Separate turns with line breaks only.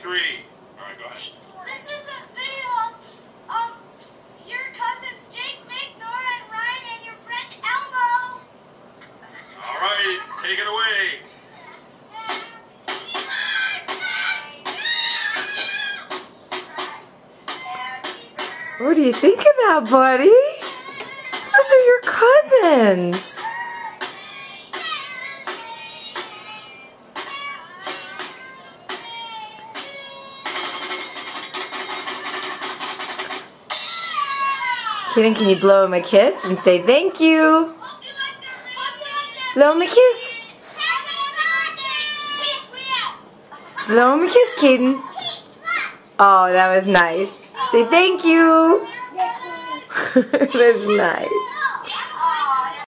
three. All right, go ahead.
This is a video of your cousins Jake, Nick, Nora, and Ryan, and your friend Elmo.
All right, take it away.
What do you think of that, buddy? Those are your cousins. Kaden, can you blow him a kiss and say thank you? Blow him a kiss. Blow him a kiss, Kaden. Oh, that was nice. Say thank you. That's nice.